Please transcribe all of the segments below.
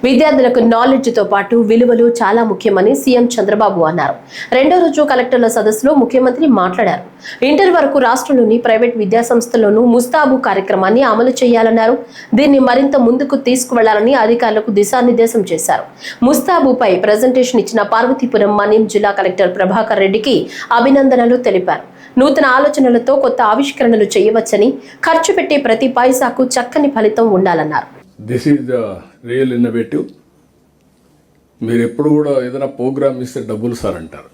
విద్యార్థులకు నాలెడ్జ్తో పాటు విలువలు చాలా ముఖ్యమని సీఎం చంద్రబాబు అన్నారు. రెండో రోజు కలెక్టర్ల సదస్సులో ముఖ్యమంత్రి మాట్లాడారు. ఇంటర్ వరకు రాష్ట్రంలోని ప్రైవేట్ విద్యాసంస్థల్లోనూ ముస్తాబు కార్యక్రమాన్ని అమలు చేయాలన్నారు. దీన్ని మరింత ముందుకు తీసుకువెళ్లాలని అధికారులకు దిశానిర్దేశం చేశారు. ముస్తాబుపై ప్రజెంటేషన్ ఇచ్చిన పార్వతీపురం మన్యం జిల్లా కలెక్టర్ ప్రభాకర్ రెడ్డికి అభినందనలు తెలిపారు. నూతన ఆలోచనలతో కొత్త ఆవిష్కరణలు చేయవచ్చని, ఖర్చు పెట్టే ప్రతి పైసాకు చక్కని ఫలితం ఉండాలన్నారు. This is the real innovative. మీరు ఎప్పుడు కూడా ఏదైనా ప్రోగ్రామ్ ఇస్తే డబ్బులు సార్ అంటారు.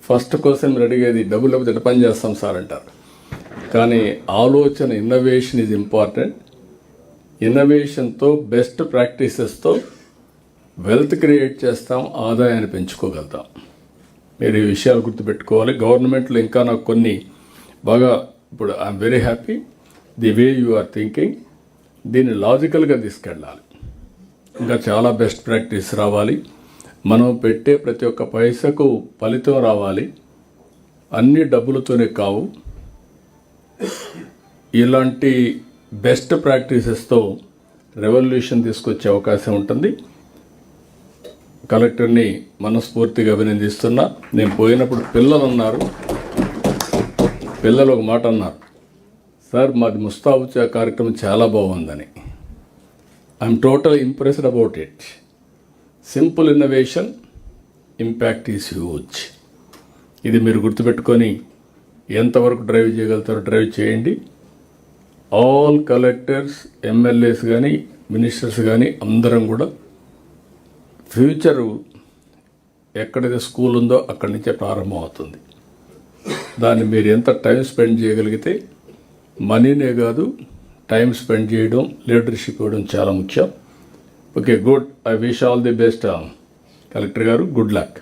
ఫస్ట్ క్వశ్చన్ మీరు అడిగేది డబ్బులు లేకపోతే ఎట్లా పని చేస్తాం సార్ అంటారు. కానీ ఆలోచన, ఇన్నోవేషన్ ఈజ్ ఇంపార్టెంట్. ఇన్నోవేషన్తో, బెస్ట్ ప్రాక్టీసెస్తో వెల్త్ క్రియేట్ చేస్తాం, ఆదాయాన్ని పెంచుకోగలుగుతాం. మీరు ఈ విషయాలు గుర్తుపెట్టుకోవాలి. గవర్నమెంట్లో ఇంకా నాకు కొన్ని బాగా, ఇప్పుడు I'm very happy the way you are thinking. దీన్ని లాజికల్గా తీసుకెళ్ళాలి. ఇంకా చాలా బెస్ట్ ప్రాక్టీస్ రావాలి. మనం పెట్టే ప్రతి ఒక్క పైసకు ఫలితం రావాలి. అన్ని డబ్బులతోనే కావు. ఇలాంటి బెస్ట్ ప్రాక్టీసెస్తో రెవల్యూషన్ తీసుకొచ్చే అవకాశం ఉంటుంది. కలెక్టర్ని మనస్ఫూర్తిగా అభినందిస్తున్నా. నేను పోయినప్పుడు పిల్లలు అన్నారు, పిల్లలు ఒక మాట అన్నారు, సార్ మాది ముస్తాబు కార్యక్రమం చాలా బాగుందని. I'm total impressed about it. Simple innovation, impact is huge. ఇది మీరు గుర్తుపెట్టుకొని ఎంతవరకు డ్రైవ్ చేయగలుగుతారో డ్రైవ్ చేయండి. ఆల్ కలెక్టర్స్, ఎమ్మెల్యేస్ కానీ, మినిస్టర్స్ కానీ అందరం కూడా ఫ్యూచరు ఎక్కడైతే స్కూల్ ఉందో అక్కడి నుంచే ప్రారంభం అవుతుంది. దాన్ని మీరు ఎంత టైం స్పెండ్ చేయగలిగితే, మనీనే కాదు టైం స్పెండ్ చేయడం, లీడర్షిప్ ఇవ్వడం చాలా ముఖ్యం. Okay, good. I wish all the best collector గారు. Good luck.